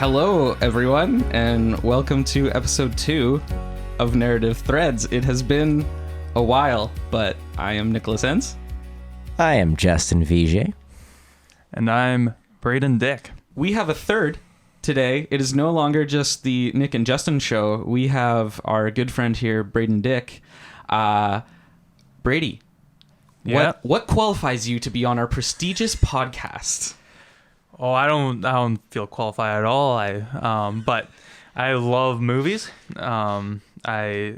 Hello, everyone, and welcome to episode 2 of Narrative Threads. It has been a while, but I am Nicholas Enns. I am Justin VJ. And I'm Braden Dick. We have a third today. It is no longer just the Nick and Justin show. We have our good friend here, Braden Dick. Brady, Yeah. what qualifies you to be on our prestigious podcast? Oh, I don't feel qualified at all. But I love movies. I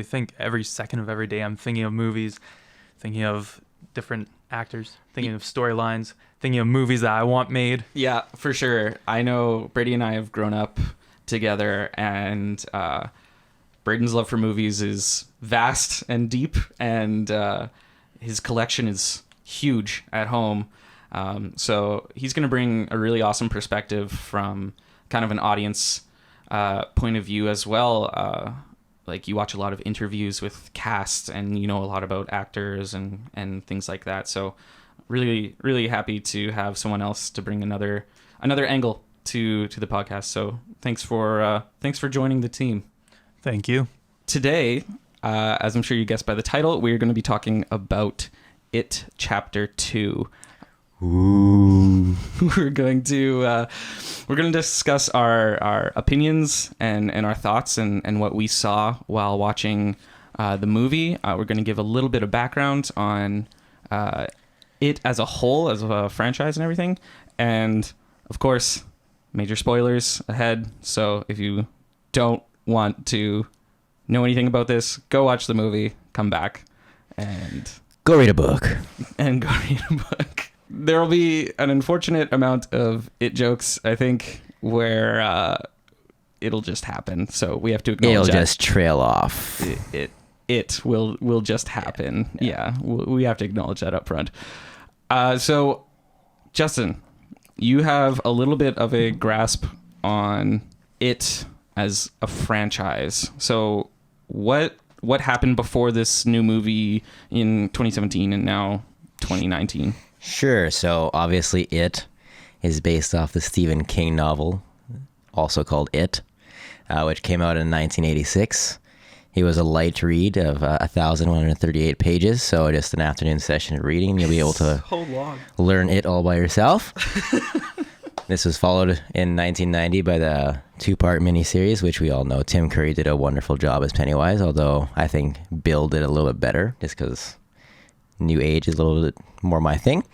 think every second of every day I'm thinking of movies, thinking of different actors, thinking of storylines, thinking of movies that I want made. Yeah, for sure. I know Brady and I have grown up together, and Braden's love for movies is vast and deep, and his collection is huge at home. So he's going to bring a really awesome perspective from kind of an audience point of view as well. Like you watch a lot of interviews with cast and you know a lot about actors and things like that. So really, really happy to have someone else to bring another angle to the podcast. So thanks for joining the team. Thank you. Today, as I'm sure you guessed by the title, we're going to be talking about It Chapter 2. Ooh. We're going to discuss our opinions and our thoughts and what we saw while watching the movie. We're going to give a little bit of background on it as a whole, as a franchise and everything. And, of course, major spoilers ahead. So if you don't want to know anything about this, go watch the movie, come back, and Go read a book. go read a book. There will be an unfortunate amount of it jokes, I think, where it'll just happen. So we have to acknowledge It'll that. just trail off. It will just happen. Yeah, we have to acknowledge that up front. So, Justin, you have a little bit of a grasp on it as a franchise. So what happened before this new movie in 2017 and now 2019? Sure. So obviously It is based off the Stephen King novel, also called It, which came out in 1986. It was a light read of 1,138 pages, so just an afternoon session of reading. You'll be able to learn it all by yourself. This was followed in 1990 by the 2-part miniseries, which we all know Tim Curry did a wonderful job as Pennywise, although I think Bill did a little bit better, just because New Age is a little bit more my thing.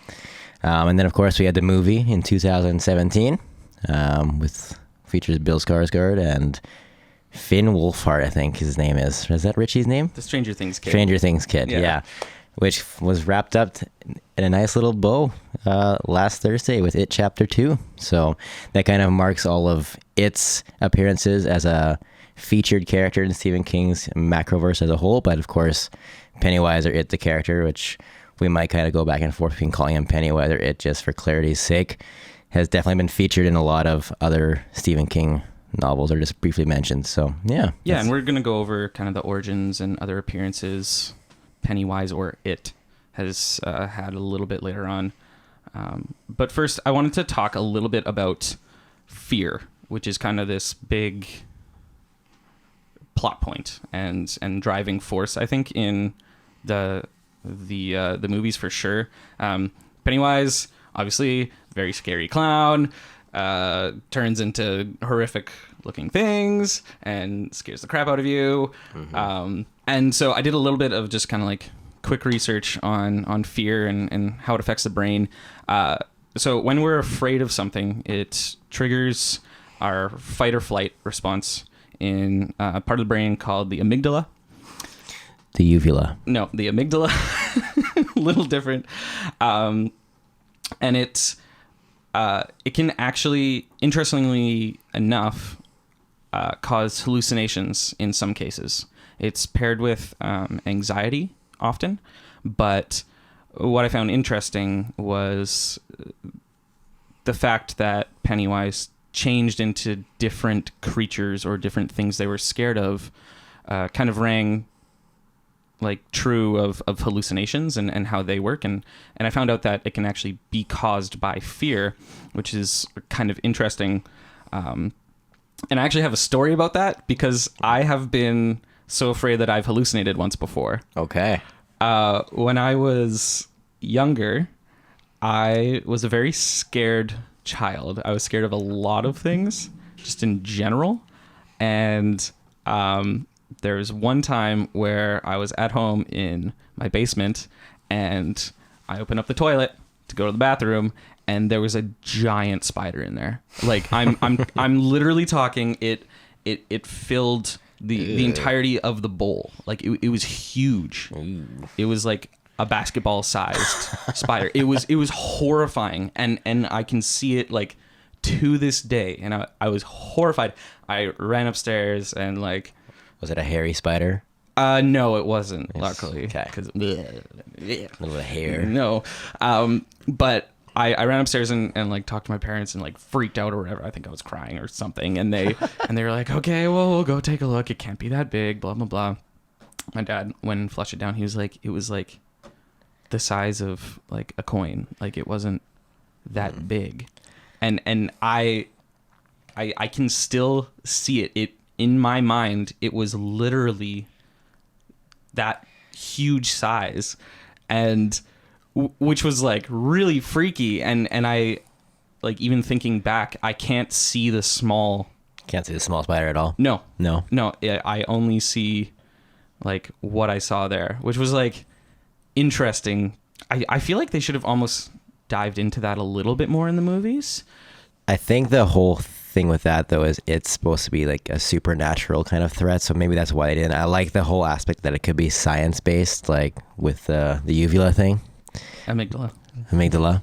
And then, of course, we had the movie in 2017, with features Bill Skarsgård and Finn Wolfhard, I think his name is. Is that Richie's name? The Stranger Things kid. Stranger Things kid, yeah. Which was wrapped up in a nice little bow last Thursday with It Chapter 2. So that kind of marks all of It's appearances as a featured character in Stephen King's Macroverse as a whole. But of course, Pennywise or It the character, which we might kind of go back and forth between calling him Pennywise or It just for clarity's sake, has definitely been featured in a lot of other Stephen King novels or just briefly mentioned. So yeah. Yeah, and we're going to go over kind of the origins and other appearances Pennywise or It has had a little bit later on. But first, I wanted to talk a little bit about fear, which is kind of this big plot point and driving force, I think, in the movies for sure. Pennywise, obviously, very scary clown, turns into horrific looking things and scares the crap out of you. Mm-hmm. And so I did a little bit of just kind of like quick research on fear and how it affects the brain. So when we're afraid of something, it triggers our fight or flight response in a part of the brain called the amygdala. The uvula. No, the amygdala. A little different. And it can actually, interestingly enough, cause hallucinations in some cases. It's paired with anxiety often, but what I found interesting was the fact that Pennywise changed into different creatures or different things they were scared of kind of rang like true of hallucinations and how they work, and I found out that it can actually be caused by fear, which is kind of interesting. And I actually have a story about that because I have been so afraid that I've hallucinated once before. Okay. When I was younger, I was a very scared child. I was scared of a lot of things, just in general. And there was one time where I was at home in my basement, and I opened up the toilet to go to the bathroom, and there was a giant spider in there. Like I'm literally talking. It filled the entirety of the bowl. Like it was huge. Ooh. It was like a basketball sized spider. It was horrifying, and I can see it like to this day, and I was horrified. I ran upstairs and like. Was it a hairy spider? No, it wasn't. Luckily, okay. Because A little bit of hair. no, but I ran upstairs and like talked to my parents and like freaked out or whatever. I think I was crying or something, and they were like, okay, well, we'll go take a look. It can't be that big. Blah blah blah. My dad, when flushed it down, he was like, it was like the size of like a coin. Like it wasn't that big, and I can still see it. It in my mind, it was literally that huge size, and which was like really freaky. And I like, even thinking back, I can't see the small. Can't see the small spider at all. No. I I only see like what I saw there, which was like interesting. I feel like they should have almost dived into that a little bit more in the movies. I think the whole thing with that though is it's supposed to be like a supernatural kind of threat, so maybe that's why I didn't. I like the whole aspect that it could be science based, like with the uvula thing, amygdala.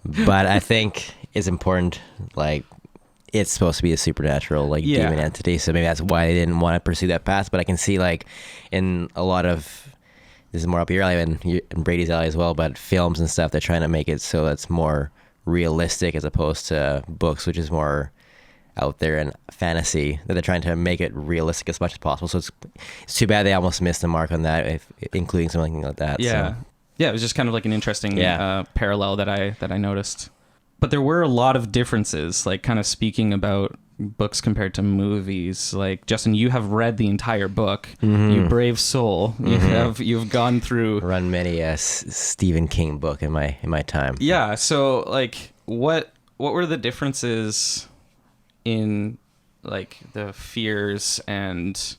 But I think it's important, like it's supposed to be a supernatural like demon entity, so maybe that's why they didn't want to pursue that path. But I can see like in a lot of, this is more up your alley and Brady's alley as well, but films and stuff, they're trying to make it so it's more realistic as opposed to books, which is more out there and fantasy, that they're trying to make it realistic as much as possible. So it's too bad they almost missed the mark on that, including something like that. Yeah. So. Yeah, it was just kind of like an interesting parallel that I noticed. But there were a lot of differences, like kind of speaking about books compared to movies. Like, Justin, you have read the entire book. Mm-hmm. You brave soul. Mm-hmm. You've gone through, run many a Stephen King book in my time. Yeah. So like, what were the differences in like the fears and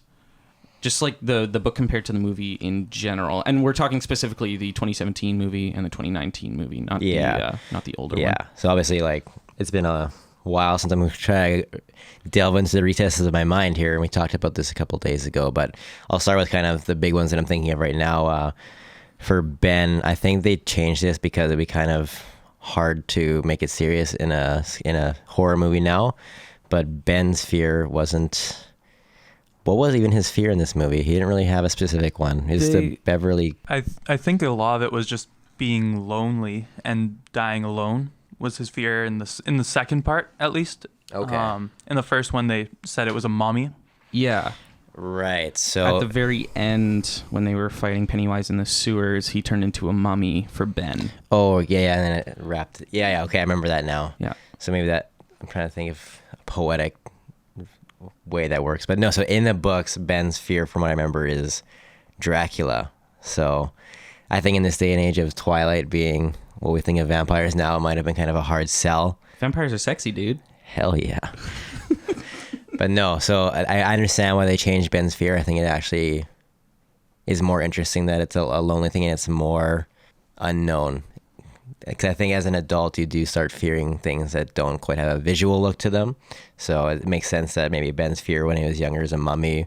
just like the book compared to the movie in general? And we're talking specifically the 2017 movie and the 2019 movie, not the older one. Yeah. So obviously, like, it's been a while since I'm trying to delve into the recesses of my mind here, and we talked about this a couple of days ago. But I'll start with kind of the big ones that I'm thinking of right now. For Ben, I think they changed this because it'd be kind of hard to make it serious in a horror movie now. But Ben's fear wasn't. What was even his fear in this movie? He didn't really have a specific one. It's the Beverly. I think a lot of it was just being lonely and dying alone was his fear in the second part, at least. Okay. In the first one, they said it was a mummy. Yeah. Right. So at the very end, when they were fighting Pennywise in the sewers, he turned into a mummy for Ben. Oh yeah, and then it wrapped. Yeah. Okay, I remember that now. Yeah. So maybe that, I'm trying to think of a poetic way that works, but no. So in the books, Ben's fear, from what I remember, is Dracula. So I think in this day and age of Twilight being what we think of vampires now, it might have been kind of a hard sell. Vampires are sexy, dude. Hell yeah. But no, so I understand why they changed Ben's fear. I think it actually is more interesting that it's a lonely thing and it's more unknown. Because I think as an adult, you do start fearing things that don't quite have a visual look to them. So it makes sense that maybe Ben's fear when he was younger is a mummy.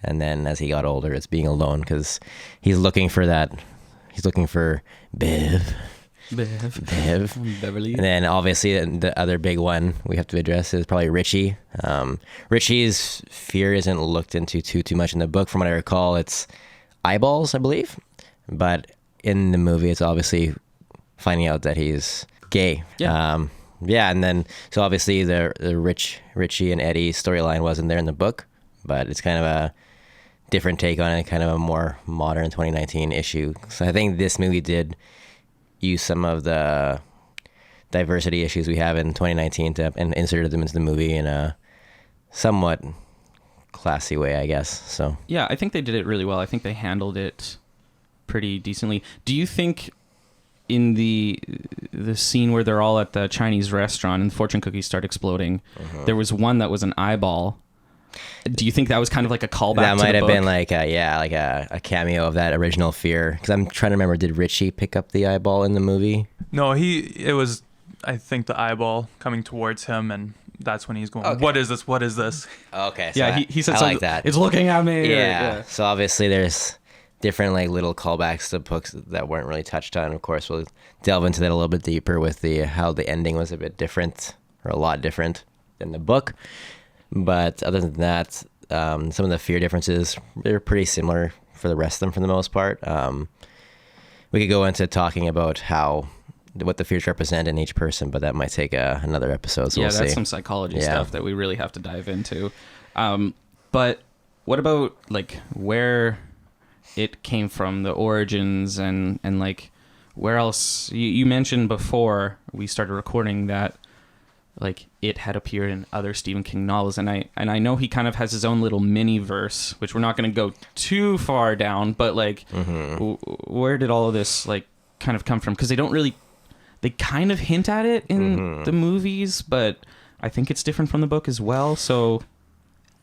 And then as he got older, it's being alone because he's looking for that. He's looking for Bev. Beverly. And then obviously the other big one we have to address is probably Richie. Richie's fear isn't looked into too much in the book. From what I recall, it's eyeballs, I believe. But in the movie, it's obviously finding out that he's gay. Yeah. And then so obviously the Richie and Eddie storyline wasn't there in the book, but it's kind of a different take on it, kind of a more modern 2019 issue. So I think this movie did use some of the diversity issues we have in 2019 and inserted them into the movie in a somewhat classy way, I guess. So Yeah, I think they did it really well. I think they handled it pretty decently. Do you think in the scene where they're all at the Chinese restaurant and the fortune cookies start exploding, there was one that was an eyeball? Do you think that was kind of like a callback that to might the have book? been like a cameo of that original fear, because I'm trying to remember, did Richie pick up the eyeball in the movie? No, it was, I think, the eyeball coming towards him, and that's when he's going, Okay. "What is this? What is this?" Okay, so Yeah, he said I something like that. It's looking at me. Yeah. So obviously there's different like little callbacks to books that weren't really touched on. Of course, we'll delve into that a little bit deeper with how the ending was a bit different, or a lot different than the book. But other than that, some of the fear differences, they're pretty similar for the rest of them for the most part. We could go into talking about what the fears represent in each person, but that might take another episode. So Yeah, we'll that's see. some psychology Yeah. stuff that we really have to dive into. But what about like where it came from, the origins, and like where else? You mentioned before we started recording that like it had appeared in other Stephen King novels, and I know he kind of has his own little mini verse, which we're not going to go too far down, but like where did all of this like kind of come from? Because they kind of hint at it in the movies, but I think it's different from the book as well. So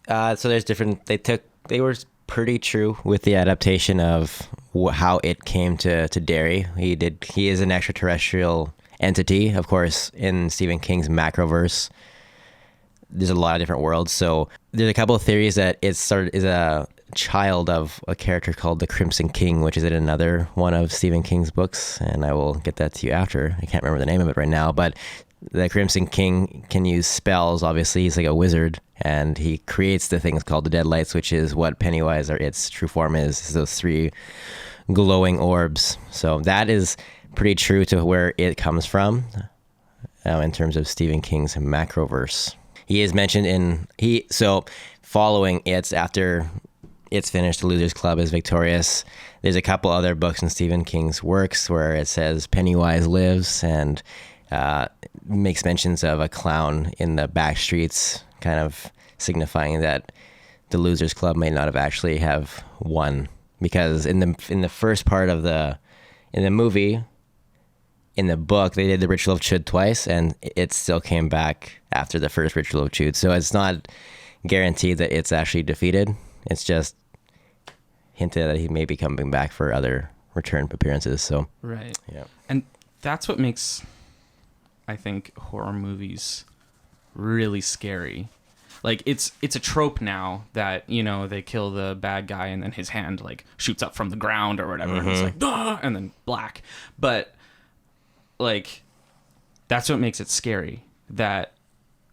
there's different. They were pretty true with the adaptation of how it came to Derry. He is an extraterrestrial entity, of course. In Stephen King's Macroverse, there's a lot of different worlds. So there's a couple of theories that it is a child of a character called the Crimson King, which is in another one of Stephen King's books, and I will get that to you after. I can't remember the name of it right now, but the Crimson King can use spells. Obviously, he's like a wizard, and he creates the things called the Deadlights, which is what Pennywise, or its true form, is those three glowing orbs. So that is pretty true to where it comes from in terms of Stephen King's Macroverse. He is mentioned following it, after it's finished, the Losers Club is victorious. There's a couple other books in Stephen King's works where it says Pennywise lives, and makes mentions of a clown in the back streets, kind of signifying that the Losers Club may not have won, because in the first part of the movie, in the book, they did the Ritual of Chud twice, and it still came back after the first Ritual of Chud. So it's not guaranteed that it's actually defeated. It's just hinted that he may be coming back for other return appearances. So right, yeah, and that's what makes, I think, horror movies really scary. Like it's a trope now that, you know, they kill the bad guy and then his hand like shoots up from the ground or whatever, and it's like "Duh!" and then black. But like that's what makes it scary, that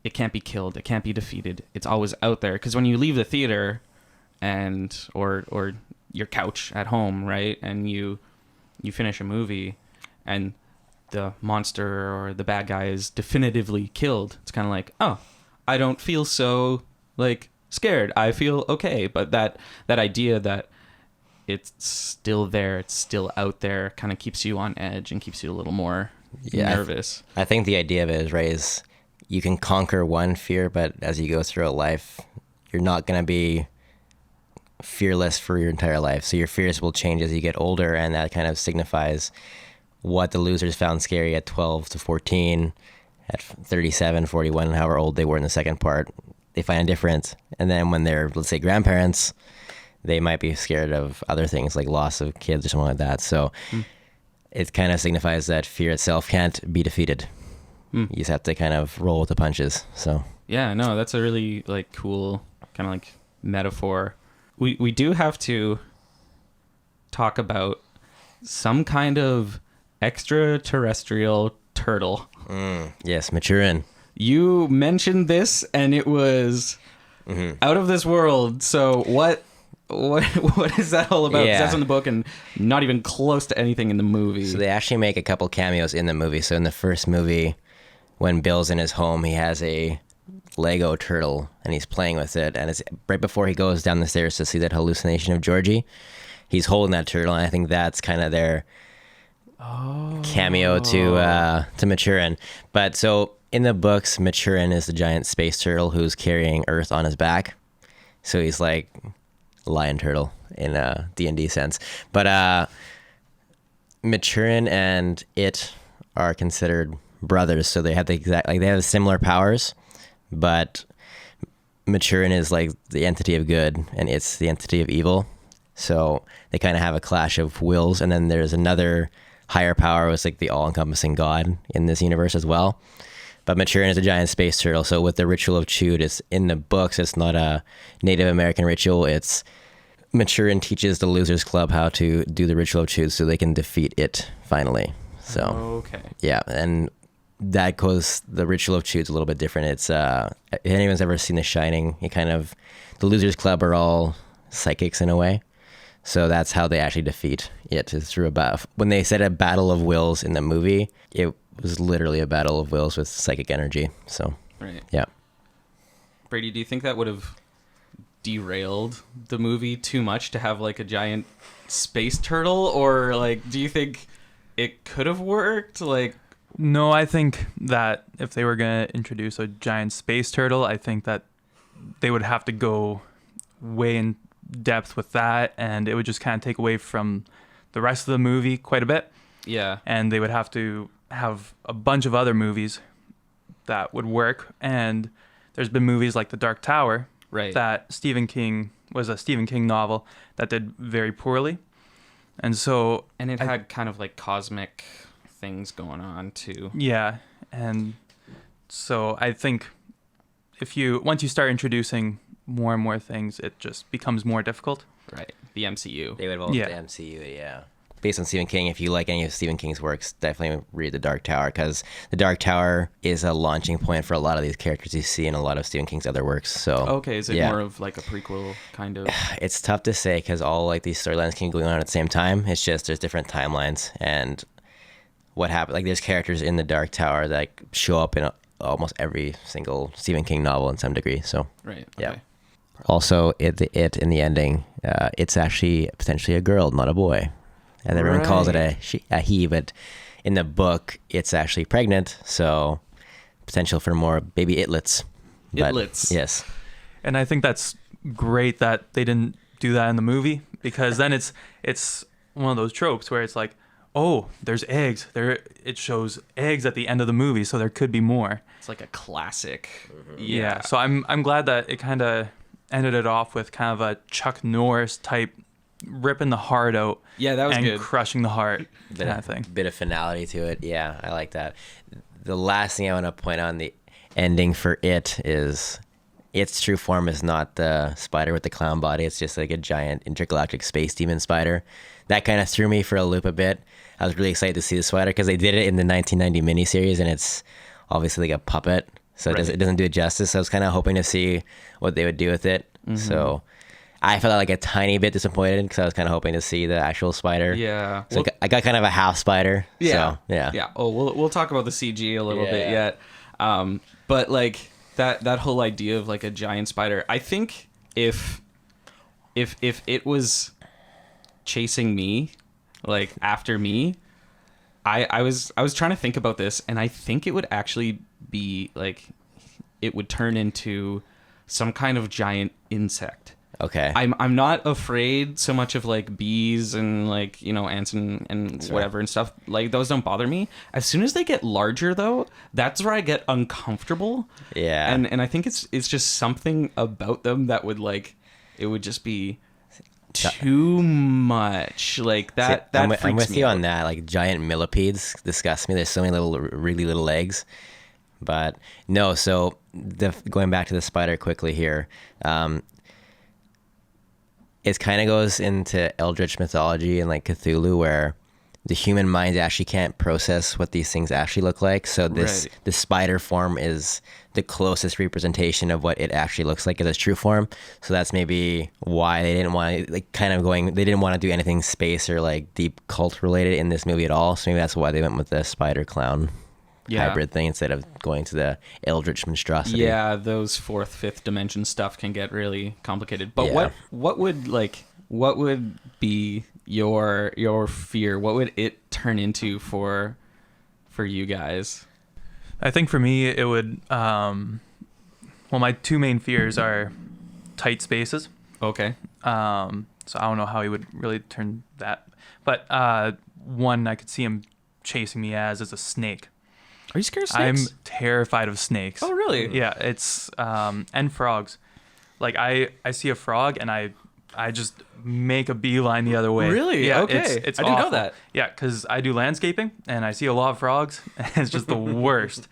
it can't be killed, it can't be defeated. It's always out there, because when you leave the theater and or your couch at home, right, and you finish a movie and the monster or the bad guy is definitively killed, it's kind of like, oh, I don't feel so like scared, I feel okay. But that idea that it's still there, it's still out there, kind of keeps you on edge and keeps you a little more nervous. I think the idea of it is you can conquer one fear, but as you go through a life, you're not going to be fearless for your entire life. So your fears will change as you get older, and that kind of signifies what the losers found scary at 12 to 14, at 37, 41, however old they were in the second part. They find it different. And then when they're, let's say, grandparents, they might be scared of other things like loss of kids or something like that. So it kind of signifies that fear itself can't be defeated. You just have to kind of roll with the punches. So yeah, no, that's a really like cool kind of like metaphor. We do have to talk about some kind of extraterrestrial turtle. Yes, Maturin. You mentioned this and it was out of this world. So what is that all about? 'Cause Yeah. that's in the book and not even close to anything in the movie. So they actually make a couple cameos in the movie. So in the first movie, when Bill's in his home, he has a Lego turtle and he's playing with it, and it's right before he goes down the stairs to see that hallucination of Georgie. He's holding that turtle, and I think that's kind of their cameo to Maturin. But so in the books, Maturin is the giant space turtle who's carrying Earth on his back. So he's like lion turtle in a D&D sense. But Maturin and it are considered brothers, so they have they have similar powers, but Maturin is like the entity of good and it's the entity of evil. So they kind of have a clash of wills, and then there's another higher power, was like the all-encompassing God in this universe as well. But Maturin is a giant space turtle. So with the ritual of Chud, it's in the books. It's not a Native American ritual. It's Maturin teaches the Losers Club how to do the ritual of Chud so they can defeat it finally. So Okay. yeah, and that goes. The ritual of Chud's a little bit different. It's if anyone's ever seen The Shining, the Losers Club are all psychics in a way. So that's how they actually defeat it, is through a battle. When they said a battle of wills in the movie, it was literally a battle of wills with psychic energy. So, Right. yeah. Brady, do you think that would have derailed the movie too much to have like a giant space turtle, or like do you think it could have worked? Like, No, I think that if they were going to introduce a giant space turtle, I think that they would have to go way in depth with that, and it would just kind of take away from the rest of the movie quite a bit. yeah, And they would have to have a bunch of other movies that would work. And there's been movies like The Dark Tower right. that was a Stephen King novel that did very poorly. And so, And it had kind of like cosmic things going on too. yeah. And so I think once you start introducing more and more things, it just becomes more difficult. Right. The MCU. They would involve Yeah. the MCU, yeah. Based on Stephen King, if you like any of Stephen King's works, definitely read The Dark Tower, because The Dark Tower is a launching point for a lot of these characters you see in a lot of Stephen King's other works. So Okay, is it yeah. more of like a prequel kind of? It's tough to say because all like these storylines can go on at the same time. It's just there's different timelines, and what happened. Like there's characters in The Dark Tower that show up in almost every single Stephen King novel in some degree. So Right. yeah. Okay. Also, it in the ending, it's actually potentially a girl, not a boy, and everyone calls it a he. But in the book, it's actually pregnant, so potential for more baby itlets. But, Itlets. yes. And I think that's great that they didn't do that in the movie, because then it's one of those tropes where it's like, oh, there's eggs. It shows eggs at the end of the movie, so there could be more. It's like a classic. Yeah. So I'm glad that it kind of ended it off with kind of a Chuck Norris type ripping the heart out. Yeah, that was and good. crushing the heart kind of thing. Bit of finality to it. Yeah, I like that. The last thing I want to point on the ending for it is its true form is not the spider with the clown body. It's just like a giant intergalactic space demon spider. That kind of threw me for a loop a bit. I was really excited to see the spider because they did it in the 1990 miniseries, and it's obviously like a puppet, so Right. it doesn't do it justice. So I was kind of hoping to see what they would do with it. Mm-hmm. So I felt like a tiny bit disappointed because I was kind of hoping to see the actual spider. Yeah. So I got kind of a half spider. Yeah. So, yeah. Yeah. Oh, we'll talk about the CG a little bit Yeah. yet. But like that whole idea of like a giant spider, I think if it was chasing me, like after me, I was trying to think about this, and I think it would actually be like it would turn into some kind of giant insect. Okay. I'm not afraid so much of like bees and like, you know, ants and whatever and stuff. Like those don't bother me. As soon as they get larger though, that's where I get uncomfortable. Yeah. And I think it's just something about them that would like it would just be too much. Like that I'm freaks with me you out. on that. Like giant millipedes disgust me. There's so many really little legs. But no, so going back to the spider quickly here, it kind of goes into Eldritch mythology and like Cthulhu, where the human mind actually can't process what these things actually look like. So the spider form is the closest representation of what it actually looks like in its true form. So that's maybe why they didn't want to they didn't want to do anything space or like deep cult related in this movie at all. So maybe that's why they went with the spider clown Yeah. hybrid thing instead of going to the eldritch monstrosity. Yeah, those fourth, fifth dimension stuff can get really complicated. But Yeah. what would be your fear? What would it turn into for you guys? I think for me, it would. Well, my two main fears are tight spaces. Okay. So I don't know how he would really turn that. But one I could see him chasing me as is a snake. Are you scared of I'm snakes? terrified of snakes. Oh, really? Yeah, it's and frogs. Like I see a frog and I just make a beeline the other way. Really? Yeah, Okay. It's I didn't know awful. that. Yeah, because I do landscaping and I see a lot of frogs and it's just the worst.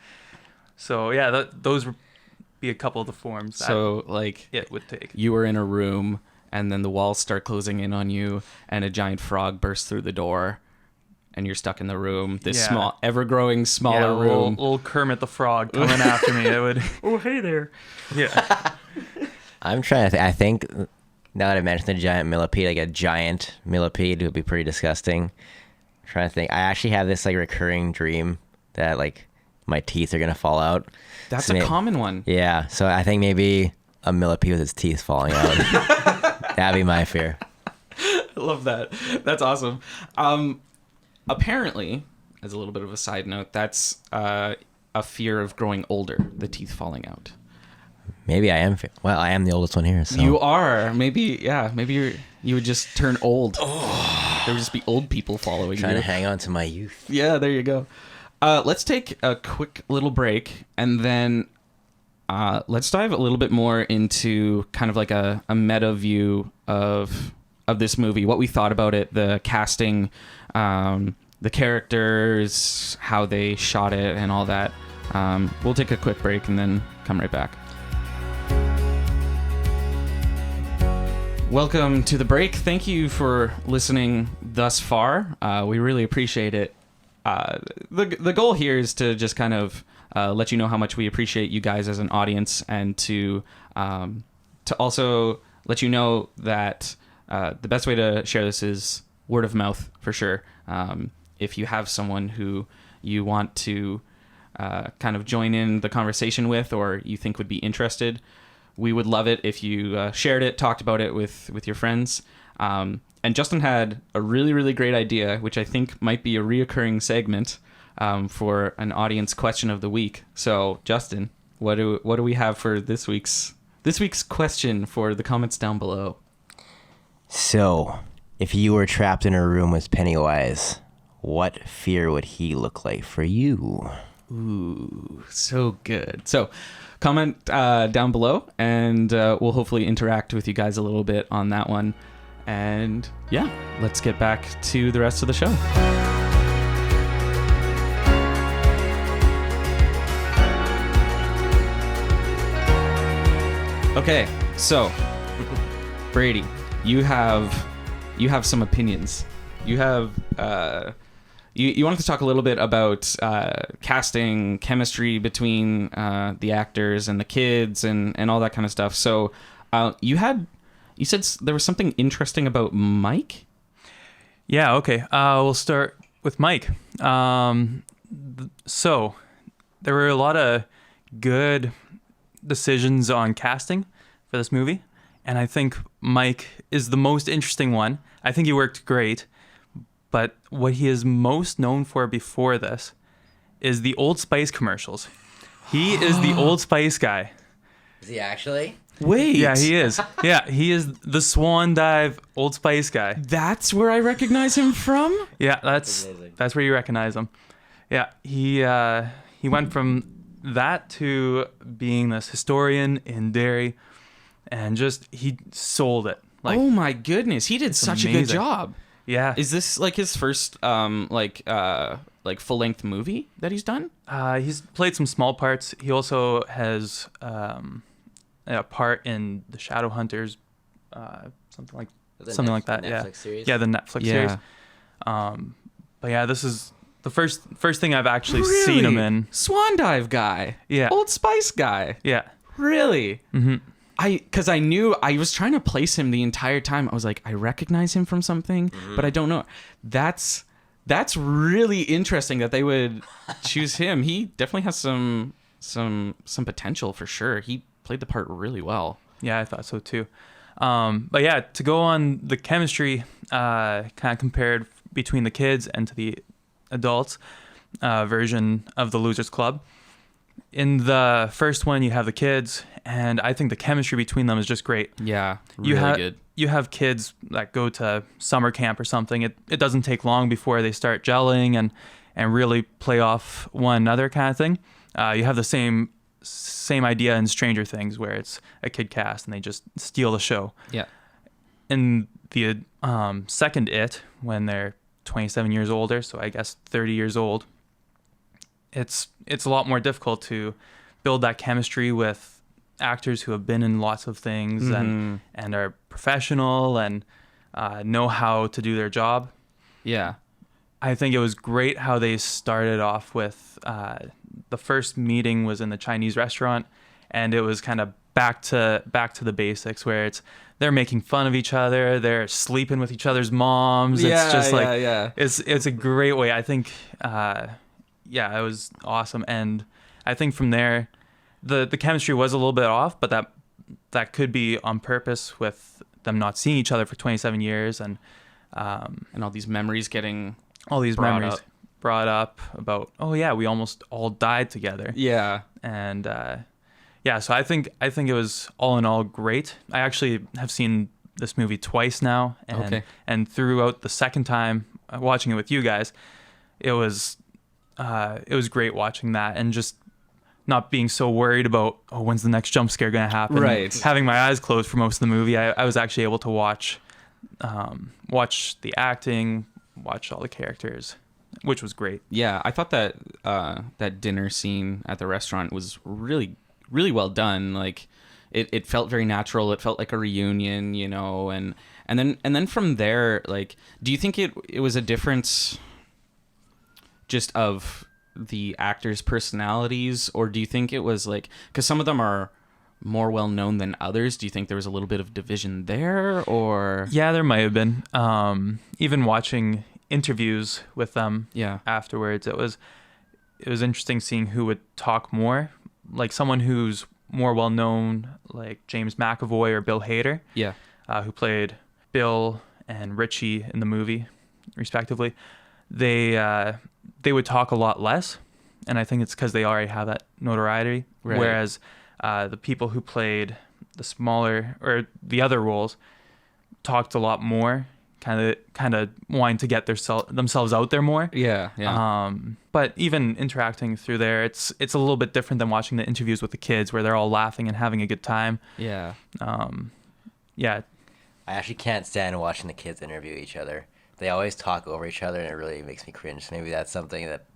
So yeah, those would be a couple of the forms that So, like, it would take. you were in a room, and then the walls start closing in on you, and a giant frog bursts through the door, and you're stuck in the room. This Yeah. small, ever-growing, smaller Yeah, room. little Kermit the Frog coming after me. It would. Oh, hey there. Yeah. I'm trying to I think now that I mentioned the giant millipede, like a giant millipede would be pretty disgusting. I'm trying to think. I actually have this like recurring dream that like my teeth are gonna fall out. That's So a may- common one. Yeah, so I think maybe a millipede with its teeth falling out. That'd be my fear. I love that. That's awesome. Apparently, as a little bit of a side note, that's a fear of growing older, the teeth falling out. Maybe I am. Well, I am the oldest one here. So. You are. Maybe you would just turn old. There would just be old people following Trying you. to hang on to my youth. Yeah, there you go. Let's take a quick little break, and then let's dive a little bit more into kind of like a meta view of this movie, what we thought about it, the casting, the characters, how they shot it, and all that. We'll take a quick break and then come right back. Welcome to the break. Thank you for listening thus far. We really appreciate it. The goal here is to just kind of let you know how much we appreciate you guys as an audience, and to also let you know that the best way to share this is word of mouth for sure. If you have someone who you want to kind of join in the conversation with, or you think would be interested, we would love it if you shared it, talked about it with your friends. And Justin had a really, really great idea, which I think might be a reoccurring segment for an audience question of the week. So, Justin, what do we have for this week's question for the comments down below? So, if you were trapped in a room with Pennywise, what fear would he look like for you? Ooh, so good. So, comment down below, and we'll hopefully interact with you guys a little bit on that one. And yeah, let's get back to the rest of the show. Okay, so Brady, you have some opinions. You have you wanted to talk a little bit about casting, chemistry between the actors and the kids, and all that kind of stuff. So you said there was something interesting about Mike? Yeah, okay. We'll start with Mike. So there were a lot of good decisions on casting for this movie, and I think Mike is the most interesting one. I think he worked great, but what he is most known for before this is the Old Spice commercials. He is the Old Spice guy. Is he actually? Wait. Yeah, he is. Yeah, he is the Swan Dive Old Spice guy. That's where I recognize him from? Yeah, that's where you recognize him. Yeah, he went from that to being this historian in Derry, and just he sold it. Like, oh my goodness, he did such a good amazing. job. Yeah. Is this like his first like full-length movie that he's done? He's played some small parts. He also has a part in the Shadowhunters, something like that. Yeah, Series? yeah, the Netflix series. But yeah, this is the first thing I've actually seen him in. Swan Dive guy. Yeah. Old Spice guy. Yeah. Really? Mm-hmm. Because I knew I was trying to place him the entire time. I was like, I recognize him from something, but I don't know. That's That's really interesting that they would choose him. He definitely has some potential for sure. He played the part really well. Yeah, I thought so too. But yeah, to go on the chemistry, kind of compared between the kids and to the adults version of the Losers Club. In the first one, you have the kids, and I think the chemistry between them is just great. Yeah, really good. You have kids that go to summer camp or something. It doesn't take long before they start gelling and really play off one another kind of thing. You have the same idea in Stranger Things, where it's a kid cast and they just steal the show. Yeah. In the second It, when they're 27 years older, so I guess 30 years old, it's a lot more difficult to build that chemistry with actors who have been in lots of things and are professional and know how to do their job. Yeah. I think it was great how they started off with the first meeting was in the Chinese restaurant, and it was kind of back to the basics, where they're making fun of each other, they're sleeping with each other's moms. It's just it's a great way. I think it was awesome, and I think from there the chemistry was a little bit off, but that could be on purpose with them not seeing each other for 27 years and all these memories getting brought up about, oh yeah, we almost all died together. Yeah. And so I think it was all in all great. I actually have seen this movie twice now, and throughout the second time watching it with you guys, it was great watching that and just not being so worried about, oh, when's the next jump scare going to happen? Right. Having my eyes closed for most of the movie, I was actually able to watch the acting, watch all the characters, which was great. Yeah, I thought that that dinner scene at the restaurant was really, really well done. Like, it felt very natural. It felt like a reunion, you know, and then from there, like, do you think it was a difference just of the actors' personalities, or do you think it was like, because some of them are more well known than others, do you think there was a little bit of division there, or? Yeah, there might have been. Even watching interviews with them afterwards, it was interesting seeing who would talk more. Like someone who's more well known, like James McAvoy or Bill Hader, who played Bill and Richie in the movie, respectively. They would talk a lot less, and I think it's because they already have that notoriety. Right. Whereas the people who played the smaller or the other roles talked a lot more, kind of wanting to get themselves out there more. Yeah. But even interacting through there, it's a little bit different than watching the interviews with the kids, where they're all laughing and having a good time. Yeah. Yeah. I actually can't stand watching the kids interview each other. They always talk over each other, and it really makes me cringe. Maybe that's something that,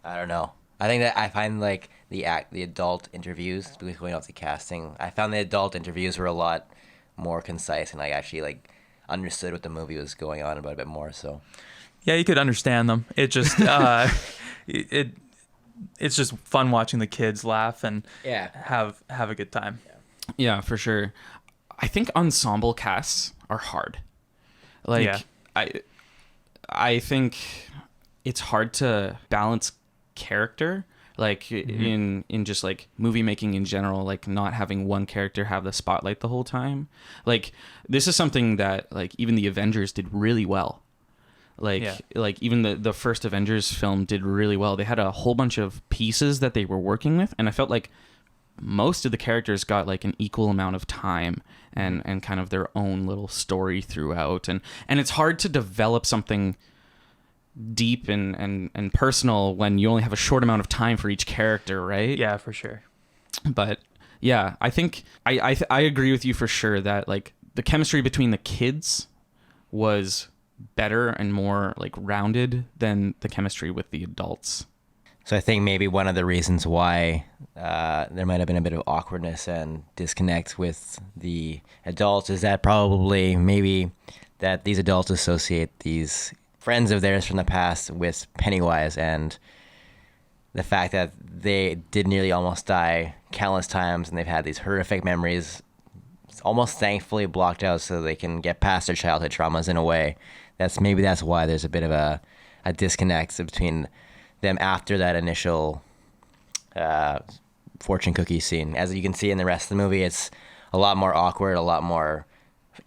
I don't know. I think that I find like the adult interviews, going off the casting, I found the adult interviews were a lot more concise, and I actually like understood what the movie was going on about a bit more. So yeah, you could understand them. It just it's just fun watching the kids laugh and have a good time. Yeah, for sure. I think ensemble casts are hard. Like, I think it's hard to balance character, like in just like movie making in general, like not having one character have the spotlight the whole time. Like, this is something that like even the Avengers did really well. Like even the first Avengers film did really well. They had a whole bunch of pieces that they were working with, and I felt like most of the characters got like an equal amount of time and kind of their own little story throughout, and it's hard to develop something deep and personal when you only have a short amount of time for each character, right? Yeah, for sure. But yeah, I think I agree with you for sure that like the chemistry between the kids was better and more like rounded than the chemistry with the adults. So I think maybe one of the reasons why there might have been a bit of awkwardness and disconnect with the adults is that probably maybe that these adults associate these friends of theirs from the past with Pennywise, and the fact that they did nearly almost die countless times and they've had these horrific memories almost thankfully blocked out so they can get past their childhood traumas in a way. That's why there's a bit of a a disconnect between them after that initial fortune cookie scene. As you can see in the rest of the movie, it's a lot more awkward, a lot more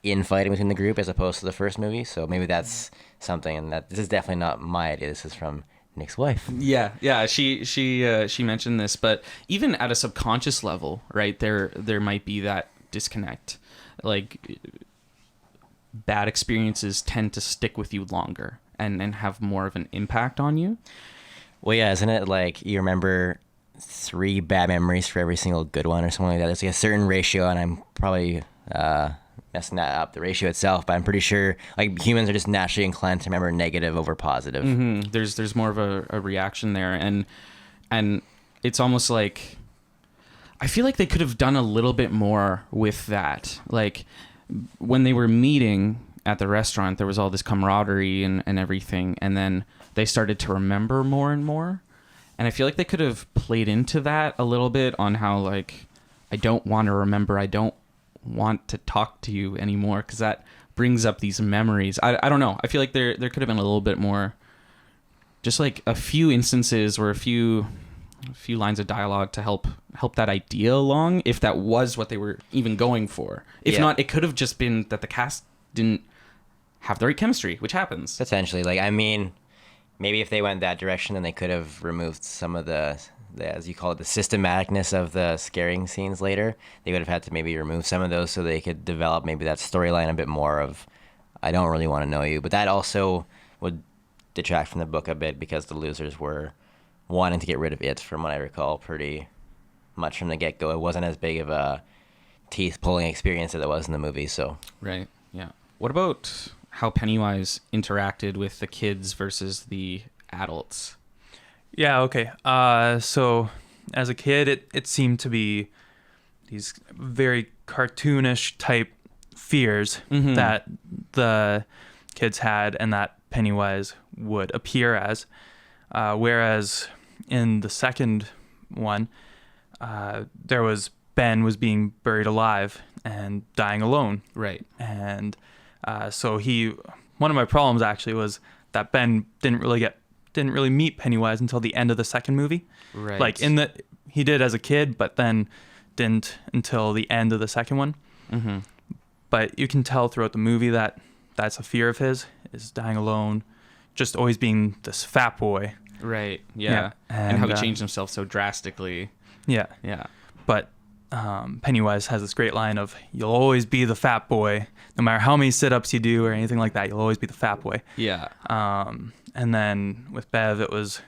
infighting between the group as opposed to the first movie. So maybe that's something, and that this is definitely not my idea. This is from Nick's wife. Yeah. She mentioned this, but even at a subconscious level, right? There might be that disconnect. Like, bad experiences tend to stick with you longer and have more of an impact on you. Well, yeah, isn't it like you remember 3 bad memories for every single good one or something like that? There's like a certain ratio, and I'm probably messing that up, the ratio itself, but I'm pretty sure like humans are just naturally inclined to remember negative over positive. Mm-hmm. There's more of a reaction there, and it's almost like I feel like they could have done a little bit more with that. Like when they were meeting at the restaurant, there was all this camaraderie and everything, and then they started to remember more and more. And I feel like they could have played into that a little bit on how, like, I don't want to remember, I don't want to talk to you anymore, because that brings up these memories. I don't know. I feel like there could have been a little bit more, just like a few instances or a few lines of dialogue to help that idea along, if that was what they were even going for. If not, it could have just been that the cast didn't have the right chemistry, which happens. Essentially, like, I mean, maybe if they went that direction, then they could have removed some of the, as you call it, the systematicness of the scaring scenes later. They would have had to maybe remove some of those so they could develop maybe that storyline a bit more of, I don't really want to know you. But that also would detract from the book a bit, because the losers were wanting to get rid of it, from what I recall, pretty much from the get-go. It wasn't as big of a teeth-pulling experience as it was in the movie. So Right, yeah. What about how Pennywise interacted with the kids versus the adults? Yeah, okay. So as a kid, it seemed to be these very cartoonish type fears that the kids had and that Pennywise would appear as. Whereas in the second one, Ben was being buried alive and dying alone. Right. And so one of my problems actually was that Ben didn't really meet Pennywise until the end of the second movie. Right. Like he did as a kid, but then didn't until the end of the second one. Mm-hmm. But you can tell throughout the movie that that's a fear of his, is dying alone, just always being this fat boy. Right. Yeah. And how he changed himself so drastically. Yeah. Yeah. But Pennywise has this great line of, "You'll always be the fat boy, no matter how many sit-ups you do or anything like that. You'll always be the fat boy." Yeah. And then with Bev, it was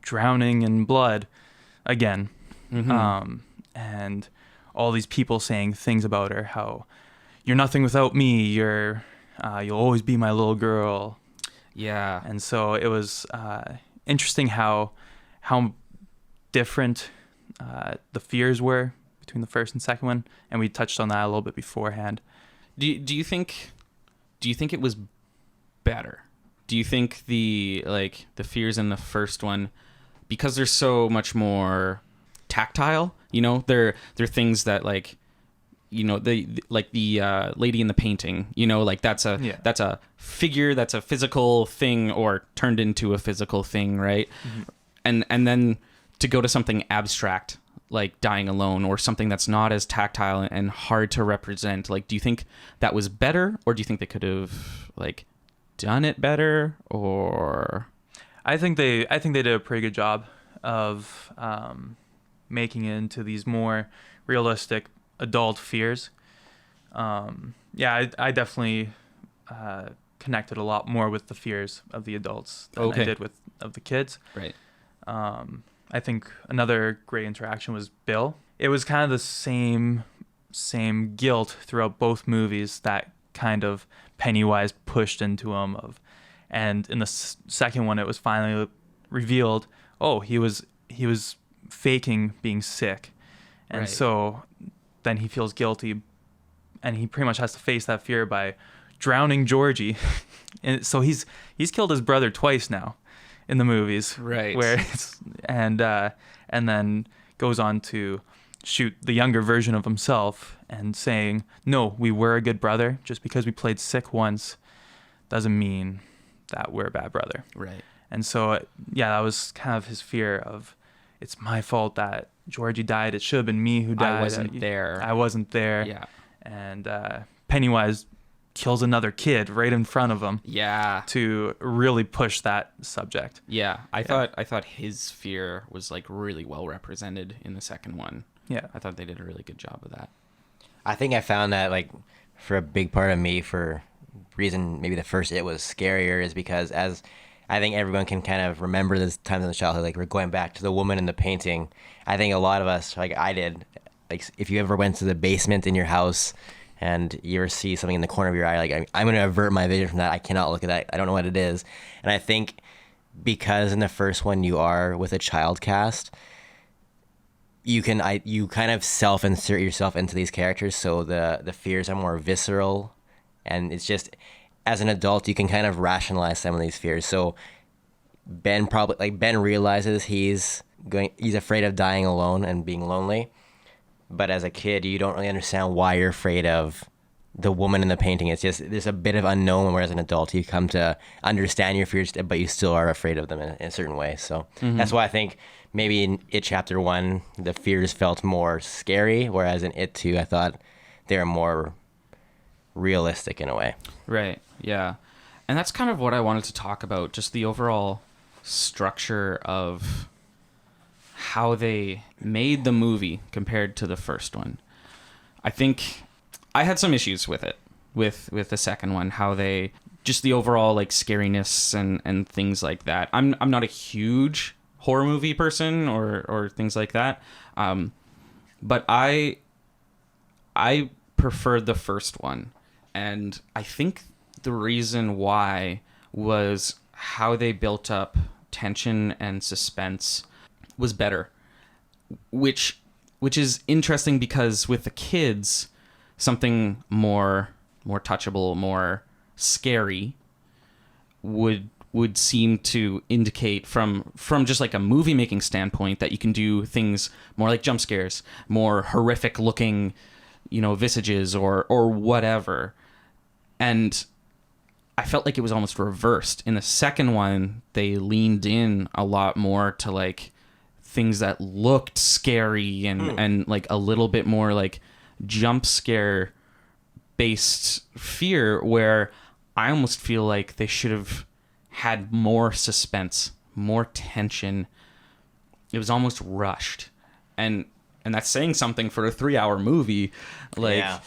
drowning in blood again. Mm-hmm. And all these people saying things about her, how you're nothing without me. You'll always be my little girl. Yeah. And so it was interesting how different the fears were between the first and second one, and we touched on that a little bit beforehand. Do you think it was better? Do you think the fears in the first one, because they're so much more tactile, they're things that, like, the lady in the painting, like that's a figure, that's a physical thing or turned into a physical thing, right? Mm-hmm. And then to go to something abstract like dying alone, or something that's not as tactile and hard to represent, like, do you think that was better, or do you think they could have, like, done it better? Or I think they did a pretty good job of making it into these more realistic adult fears. I definitely connected a lot more with the fears of the adults than I did of the kids. Right. I think another great interaction was Bill. It was kind of the same guilt throughout both movies that kind of Pennywise pushed into him and in the second one, it was finally revealed, he was faking being sick. And so then he feels guilty, and he pretty much has to face that fear by drowning Georgie. And so he's killed his brother twice now in the movies, right? And then goes on to shoot the younger version of himself and saying, "No, we were a good brother. Just because we played sick once doesn't mean that we're a bad brother. Right. And so, yeah, that was kind of his fear of, it's my fault that Georgie died. It should have been me who died. I wasn't there. I wasn't there. Yeah. And Pennywise kills another kid right in front of him. Yeah. To really push that subject. Yeah. I thought his fear was like really well represented in the second one. Yeah. I thought they did a really good job of that. I think I found that, like, for a big part of me, for reason maybe the first It was scarier, is because, as I think everyone can kind of remember this times in the childhood, like we're going back to the woman in the painting. I think a lot of us, like I did, like if you ever went to the basement in your house and you ever see something in the corner of your eye, like I'm going to avert my vision from that. I cannot look at that. I don't know what it is. And I think because in the first one you are with a child cast, you kind of self-insert yourself into these characters, so the fears are more visceral, and it's just, as an adult you can kind of rationalize some of these fears. So Ben realizes he's afraid of dying alone and being lonely, but as a kid you don't really understand why you're afraid of the woman in the painting. It's just there's a bit of unknown, whereas as an adult you come to understand your fears, but you still are afraid of them in a certain way. So that's why I think maybe in It Chapter 1 the fears felt more scary, whereas in It 2 I thought they were more realistic in a way. Right. Yeah. And that's kind of what I wanted to talk about, just the overall structure of how they made the movie compared to the first one. I think I had some issues with it, with the second one, how they, just the overall like scariness and things like that. I'm not a huge horror movie person or things like that, but I preferred the first one, and I think the reason why was how they built up tension and suspense was better, which is interesting because with the kids, something more touchable, more scary would seem to indicate from just like a movie making standpoint that you can do things more like jump scares, more horrific looking, visages or whatever. And I felt like it was almost reversed. In the second one, they leaned in a lot more to like things that looked scary and like a little bit more like jump scare based fear, where I almost feel like they should have had more suspense, more tension. It was almost rushed. And that's saying something for a 3-hour movie. Like,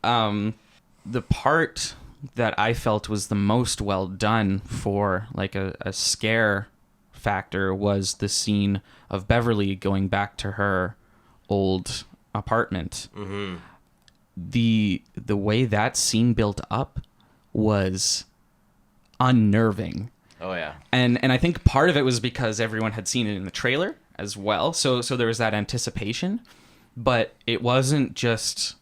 the part that I felt was the most well done for like a scare factor was the scene of Beverly going back to her old apartment. Mm-hmm. The way that scene built up was unnerving. Oh yeah. And I think part of it was because everyone had seen it in the trailer as well. So there was that anticipation, but it wasn't just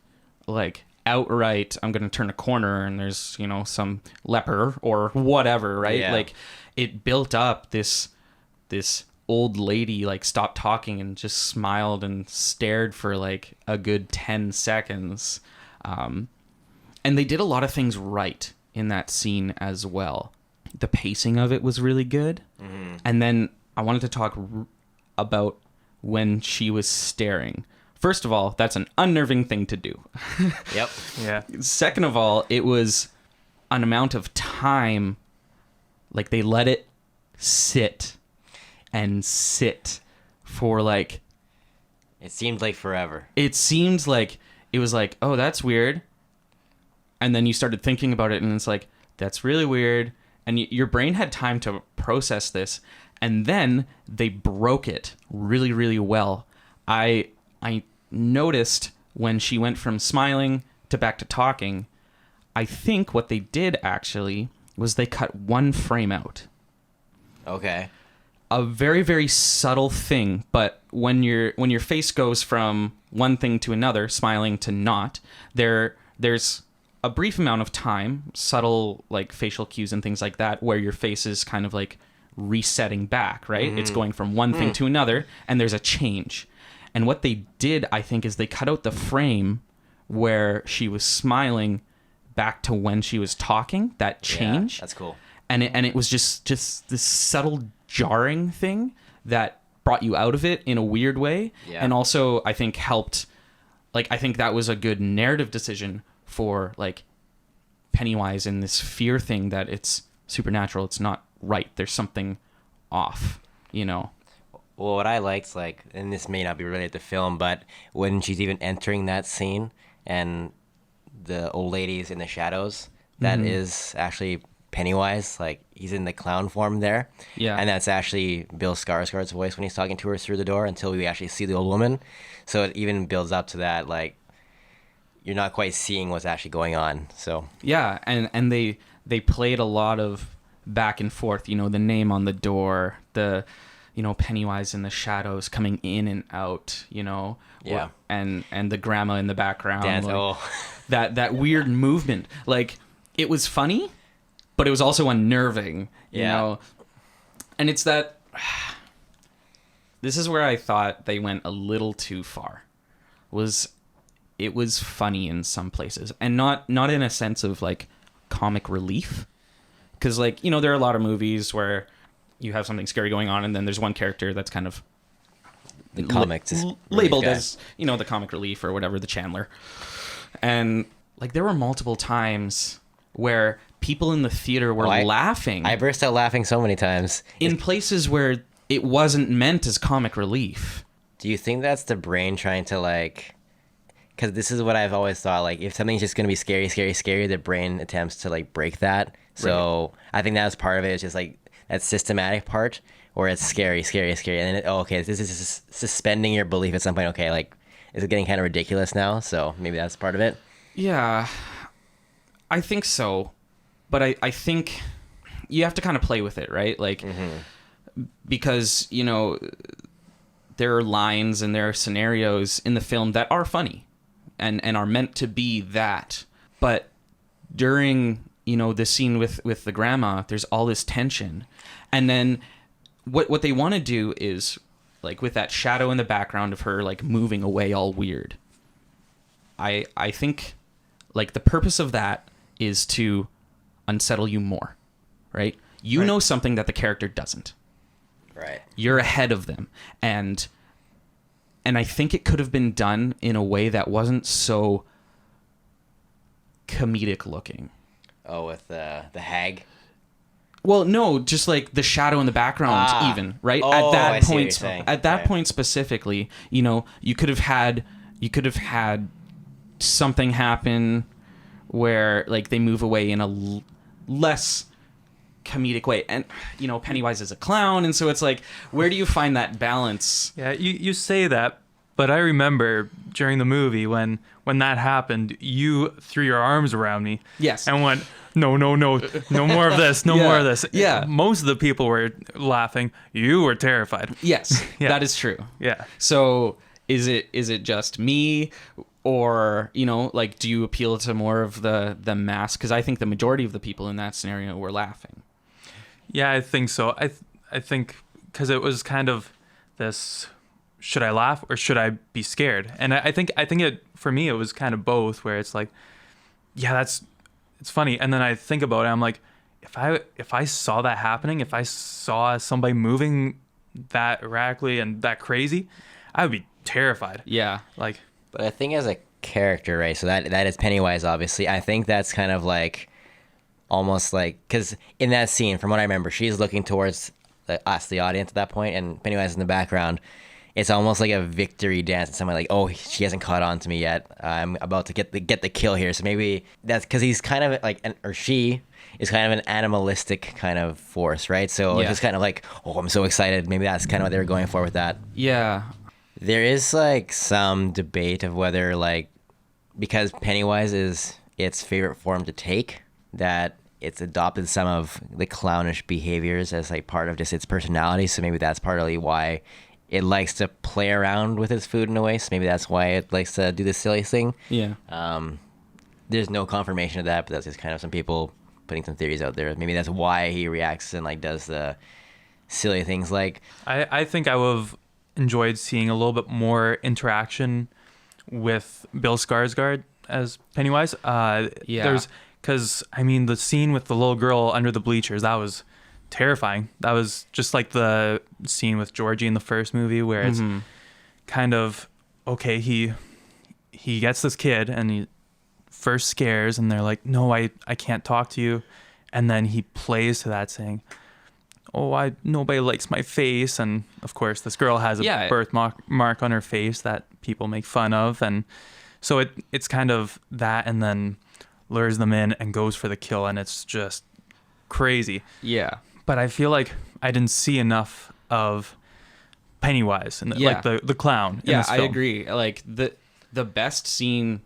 like outright, I'm going to turn a corner and there's, some leper or whatever, right? Yeah. Like it built up this old lady like stopped talking and just smiled and stared for like a good 10 seconds. And they did a lot of things right in that scene as well. The pacing of it was really good. Mm-hmm. And then I wanted to talk about when she was staring. First of all, that's an unnerving thing to do. Yep. Yeah. Second of all, it was an amount of time, like they let it sit and sit for like... It seemed like forever. It seemed like, it was like, oh, that's weird. And then you started thinking about it and it's like, that's really weird. And your brain had time to process this. And then they broke it really, really well. I noticed when she went from smiling to back to talking, I think what they did actually was they cut one frame out. Okay. A very, very subtle thing, but when your face goes from one thing to another, smiling to not, there's a brief amount of time, subtle like facial cues and things like that, where your face is kind of like resetting back, right? Mm-hmm. It's going from one thing to another, and there's a change. And what they did, I think, is they cut out the frame where she was smiling back to when she was talking, that change. Yeah, that's cool. and it was just this subtle jarring thing that brought you out of it in a weird way, and also I think helped. Like, I think that was a good narrative decision for like Pennywise and this fear thing that it's supernatural. It's not right. There's something off, you know. Well, what I liked, like, and this may not be related to film, but when she's even entering that scene and the old lady's in the shadows, that is actually Pennywise. Like, he's in the clown form there. Yeah. And that's actually Bill Skarsgård's voice when he's talking to her through the door until we actually see the old woman. So it even builds up to that, like, you're not quite seeing what's actually going on. So yeah, and they played a lot of back and forth, you know, the name on the door, the, you know, Pennywise in the shadows coming in and out, you know. Yeah. And the grandma in the background. Dance, like, that weird movement. Like, it was funny, but it was also unnerving, you know. And it's that this is where I thought they went a little too far. It was funny in some places, and not in a sense of like comic relief, because, like, you know, there are a lot of movies where you have something scary going on and then there's one character that's kind of the comic labeled as, you know, the comic relief or whatever, the Chandler. And like, there were multiple times where people in the theater were laughing. I burst out laughing so many times in places where it wasn't meant as comic relief. Do you think that's the brain trying to, like, because this is what I've always thought, like, if something's just going to be scary, the brain attempts to, like, break that. So I think that's part of it. It's just like that systematic part where it's scary. And then, okay, this is suspending your belief at some point. Okay, like, is it getting kind of ridiculous now? So maybe that's part of it. Yeah, I think so. But I think you have to kind of play with it, right? Like, because, you know, there are lines and there are scenarios in the film that are funny and are meant to be that. But during, you know, the scene with the grandma, there's all this tension. And then what they want to do is, like, with that shadow in the background of her, like, moving away all weird. I think, like, the purpose of that is to unsettle you more, right? You know something that the character doesn't. Right. You're ahead of them. And I think it could have been done in a way that wasn't so comedic looking. Oh, with the hag? Well, no, just like the shadow in the background, even, right? Oh, at that point specifically, you know, you could have had something happen where, like, they move away in a less comedic way. And, you know, Pennywise is a clown, and so it's like, where do you find that balance? Yeah, you say that, but I remember during the movie when that happened, you threw your arms around me. Yes. And went, no more of this, more of this. Yeah. Most of the people were laughing. You were terrified. Yes, Yeah. that is true. Yeah. So is it just me, or, you know, like, do you appeal to more of the mass? Because I think the majority of the people in that scenario were laughing. Yeah, I think so. I think because it was kind of this, should I laugh or should I be scared? And I think it, for me, it was kind of both, where it's like, yeah, it's funny. And then I think about it, I'm like, if I saw that happening, if I saw somebody moving that erratically and that crazy, I would be terrified. Yeah. Like, But I think as a character, right? So that is Pennywise, obviously. I think that's kind of like almost like, because in that scene, from what I remember, she's looking towards us, the audience, at that point, and Pennywise in the background. It's almost like a victory dance. Someone like, oh, she hasn't caught on to me yet. I'm about to get the kill here. So maybe that's because he's kind of like, or she is kind of an animalistic kind of force, right? So it's just kind of like, oh, I'm so excited. Maybe that's kind of what they were going for with that. Yeah. There is, like, some debate of whether, like, because Pennywise is its favorite form to take, that it's adopted some of the clownish behaviors as, like, part of just its personality. So maybe that's partly why it likes to play around with its food in a way. So maybe that's why it likes to do the silly thing. Yeah. There's no confirmation of that, but that's just kind of some people putting some theories out there. Maybe that's why he reacts and, like, does the silly things. Like, I think I would have enjoyed seeing a little bit more interaction with Bill Skarsgård as Pennywise. Yeah. There's, Because, I mean, the scene with the little girl under the bleachers, that was terrifying. That was just like the scene with Georgie in the first movie where it's kind of, okay, he gets this kid and he first scares and they're like, no, I can't talk to you. And then he plays to that saying, oh, nobody likes my face. And of course, this girl has a birthmark on her face that people make fun of. And so it's kind of that, and then lures them in and goes for the kill. And it's just crazy. Yeah. But I feel like I didn't see enough of Pennywise and like the clown. In this film. I agree. Like the best scene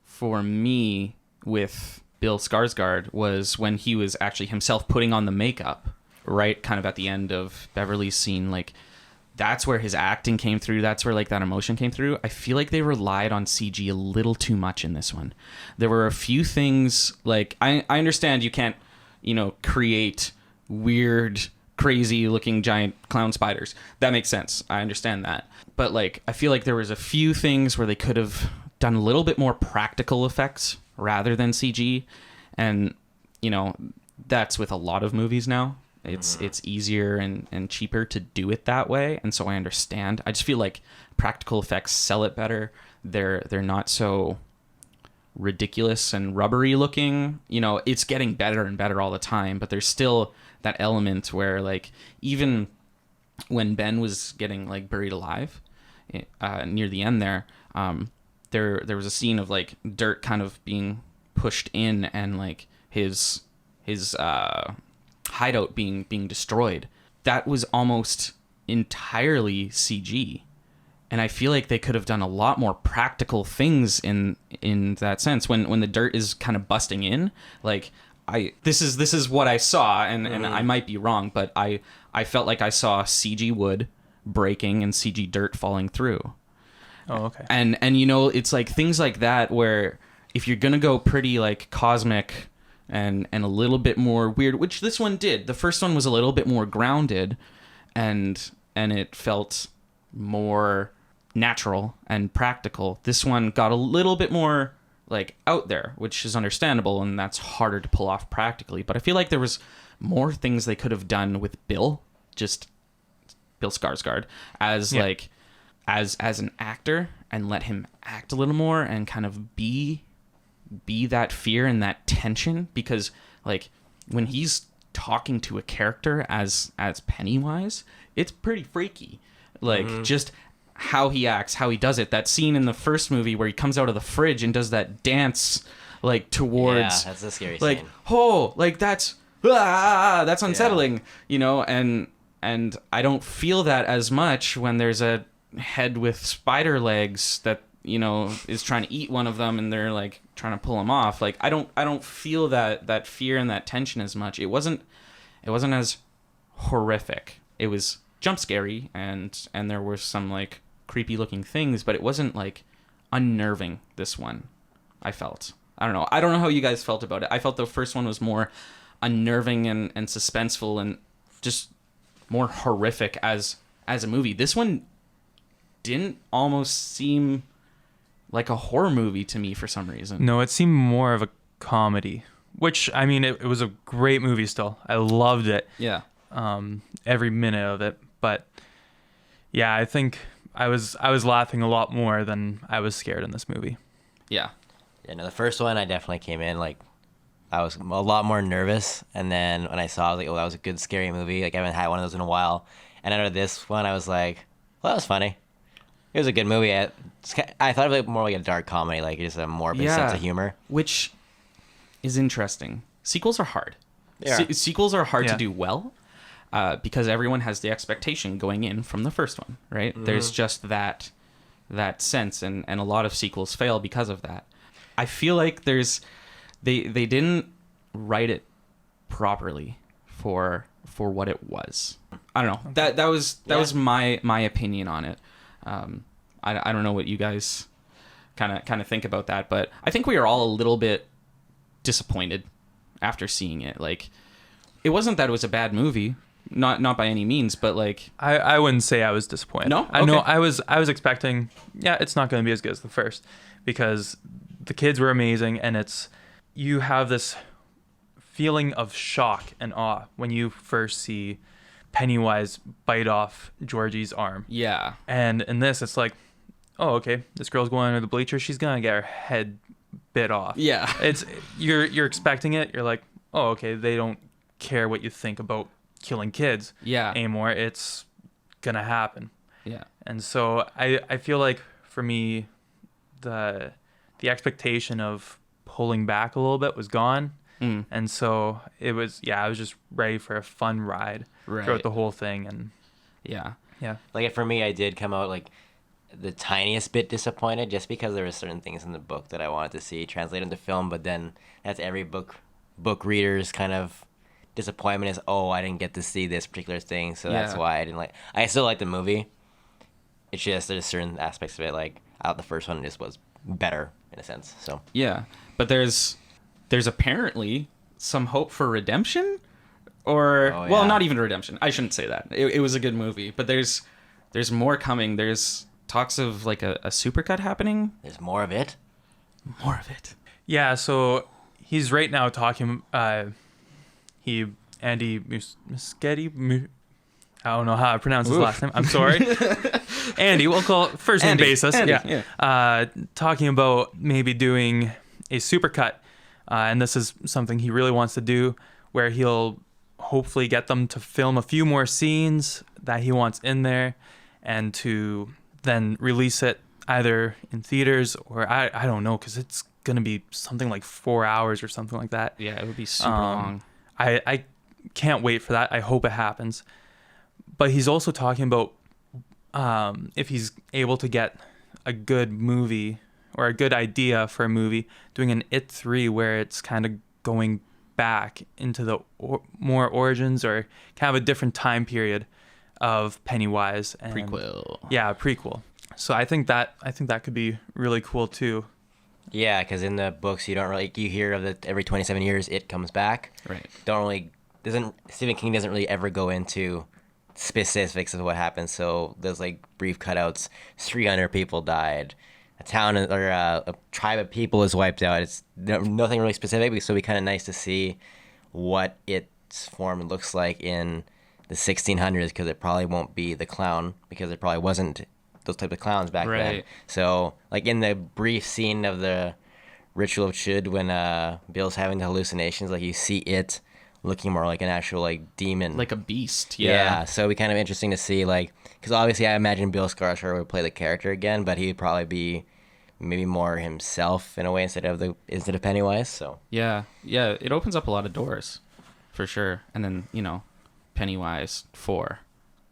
for me with Bill Skarsgård was when he was actually himself putting on the makeup, right? Kind of at the end of Beverly's scene. Like, that's where his acting came through. That's where, like, that emotion came through. I feel like they relied on CG a little too much in this one. There were a few things, like, I understand you can't, create weird, crazy looking giant clown spiders. That makes sense. I understand that. But, like, I feel like there was a few things where they could have done a little bit more practical effects rather than CG. And, that's with a lot of movies now. It's easier and cheaper to do it that way. And so I understand. I just feel like practical effects sell it better. They're not so ridiculous and rubbery looking. It's getting better and better all the time, but there's still that element where, like, even when Ben was getting, like, buried alive near the end there was a scene of, like, dirt kind of being pushed in and, like, his hideout being destroyed. That was almost entirely CG, and I feel like they could have done a lot more practical things in that sense. When the dirt is kind of busting in, like, this is what I saw, and I might be wrong, but I felt like I saw CG wood breaking and CG dirt falling through. Oh, okay. And it's like things like that where if you're gonna go pretty, like, cosmic and a little bit more weird, which this one did. The first one was a little bit more grounded, and it felt more natural and practical. This one got a little bit more, like, out there, which is understandable, and that's harder to pull off practically. But I feel like there was more things they could have done with Bill Skarsgård as like as an actor, and let him act a little more and kind of be that fear and that tension, because, like, when he's talking to a character as Pennywise, it's pretty freaky. Like, just how he acts, how he does it. That scene in the first movie where he comes out of the fridge and does that dance, like, towards, that's a scary like, scene. like, that's unsettling, and I don't feel that as much when there's a head with spider legs that is trying to eat one of them, and they're, like, trying to pull him off. Like, I don't feel that fear and that tension as much. It wasn't as horrific. It was jump scary, and there were some, like, creepy looking things, but it wasn't, like, unnerving. This one, I felt. I don't know how you guys felt about it. I felt the first one was more unnerving and suspenseful and just more horrific as a movie. This one didn't almost seem like a horror movie to me for some reason. No, it seemed more of a comedy, which, I mean, it was a great movie still. I loved it. Yeah. Every minute of it. But yeah, I think I was laughing a lot more than I was scared in this movie. Yeah. Yeah, no, the first one I definitely came in, like, I was a lot more nervous, and then when I saw, I was like, oh, that was a good scary movie. Like, I haven't had one of those in a while. And out of this one, I was like, well, that was funny. It was a good movie. I thought of it more like a dark comedy, like just a morbid sense of humor. Which is interesting. Sequels are hard. Yeah. Sequels are hard to do well because everyone has the expectation going in from the first one, right? There's just that sense, and a lot of sequels fail because of that. I feel like they didn't write it properly for what it was. I don't know. That was my opinion on it. I don't know what you guys kind of think about that, but I think we are all a little bit disappointed after seeing it. Like, it wasn't that it was a bad movie, not by any means, but, like, I wouldn't say I was disappointed. No? I know Okay. I was expecting, it's not going to be as good as the first, because the kids were amazing, and it's you have this feeling of shock and awe when you first see Pennywise bite off Georgie's arm. Yeah. And in this, it's like, oh, okay, this girl's going under the bleachers. She's gonna get her head bit off. Yeah. It's you're expecting it. You're like, oh, okay, they don't care what you think about killing kids Yeah. anymore. It's gonna happen. Yeah. And so I feel like for me, the expectation of pulling back a little bit was gone. And so I was just ready for a fun ride throughout the whole thing. And Yeah. Like for me, I did come out like the tiniest bit disappointed just because there were certain things in the book that I wanted to see translated into film, but then that's every book reader's kind of disappointment is, oh, I didn't get to see this particular thing, so that's why I didn't like. I still like the movie. It's just there's certain aspects of it, like the first one just was better in a sense. So Yeah. But there's apparently some hope for redemption, or well, not even redemption. I shouldn't say that. It was a good movie, but there's more coming. There's talks of like a supercut happening. there's more of it. More of it. yeah, so he's right now talking. Andy Muschietti. I don't know how I pronounce his last name. I'm sorry. Andy, we'll call it first name basis. Andy, Talking about maybe doing a supercut. And this is something he really wants to do, where he'll hopefully get them to film a few more scenes that he wants in there and to then release it either in theaters or I don't know, because it's going to be something like 4 hours or something like that. Yeah, it would be super long. I can't wait for that. I hope it happens. But he's also talking about if he's able to get a good movie or a good idea for a movie, doing an It 3 where it's kind of going back into the more origins or kind of a different time period of Pennywise. And, Prequel. Yeah, prequel. So I think that could be really cool too. Yeah, because in the books you hear of it every 27 years it comes back. Right. Stephen King doesn't really ever go into specifics of what happened. So there's like brief cutouts. 300 people died. A town or a tribe of people is wiped out. It's nothing really specific, so it'd be kind of nice to see what its form looks like in the 1600s, because it probably won't be the clown, because there probably wasn't those type of clowns back then. So like in the brief scene of the Ritual of Chud, when Bill's having the hallucinations, like you see it looking more like an actual like demon, Like a beast. Yeah, so it'd be kind of interesting to see, like, because obviously I imagine Bill Skarsgård would play the character again, but he'd probably be maybe more himself in a way instead of Pennywise. So Yeah. It opens up a lot of doors, for sure. And then Pennywise 4,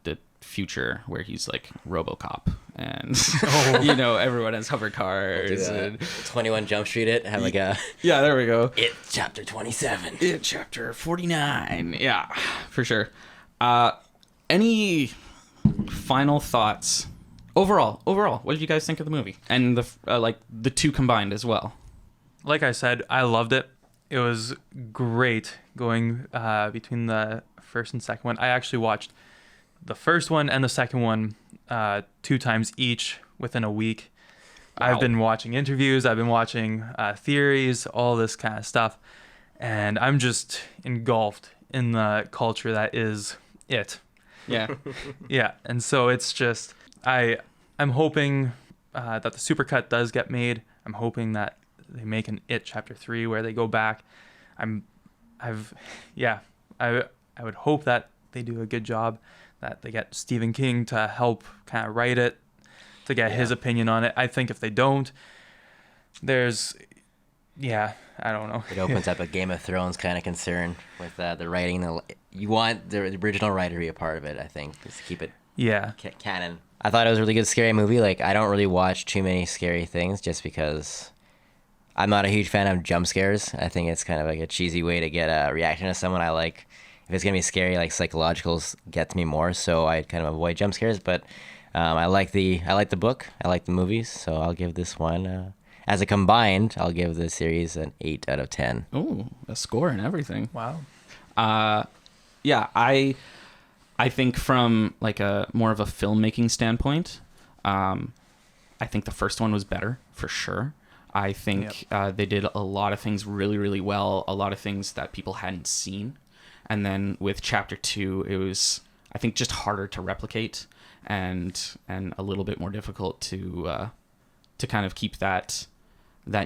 the future where he's like RoboCop, and everyone has hover cars. And 21 Jump Street it, have like a yeah, there we go. It chapter 27. It chapter 49. Yeah, for sure. Any final thoughts? Overall, what did you guys think of the movie and the two combined as well? Like I said, I loved it. It was great going between the first and second one. I actually watched the first one and the second one 2 times each within a week. Wow. I've been watching interviews. I've been watching theories, all this kind of stuff. And I'm just engulfed in the culture that is it. Yeah. Yeah. And so it's just, I'm hoping that the supercut does get made. I'm hoping that they make an It Chapter 3 where they go back. I would hope that they do a good job, that they get Stephen King to help kind of write it, to get his opinion on it. I think if they don't, I don't know. It opens up a Game of Thrones kind of concern with the writing. You want the original writer to be a part of it, I think, just to keep it canon. I thought it was a really good scary movie. Like, I don't really watch too many scary things just because I'm not a huge fan of jump scares. I think it's kind of like a cheesy way to get a reaction to someone. I like, if it's going to be scary, like psychologicals gets me more, so I kind of avoid jump scares. But I like the book. I like the movies, so I'll give this one, as a combined, I'll give the series an 8 out of 10. Ooh, a score and everything. Wow. Yeah, I think from like a more of a filmmaking standpoint, I think the first one was better for sure. I think they did a lot of things really, really well, a lot of things that people hadn't seen. And then with Chapter 2, it was, I think, just harder to replicate and a little bit more difficult to kind of keep that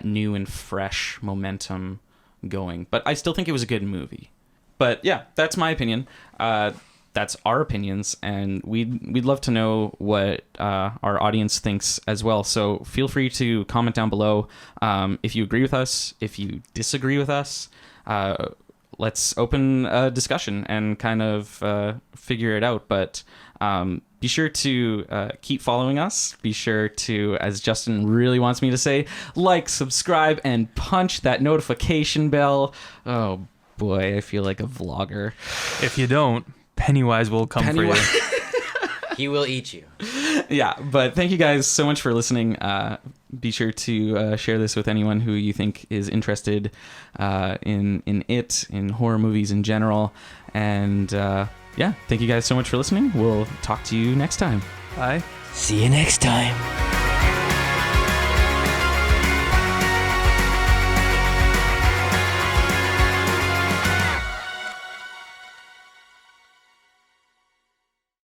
new and fresh momentum going. But I still think it was a good movie. But yeah, that's my opinion. That's our opinions, and we'd love to know what our audience thinks as well. So feel free to comment down below if you agree with us, if you disagree with us. Let's open a discussion and kind of figure it out. But be sure to keep following us. Be sure to, as Justin really wants me to say, like, subscribe, and punch that notification bell. Oh boy, I feel like a vlogger. If you don't, Pennywise will come for you. He will eat you. Yeah, but thank you guys so much for listening. Be sure to share this with anyone who you think is interested in horror movies in general. And yeah, thank you guys so much for listening. We'll talk to you next time. Bye. See you next time.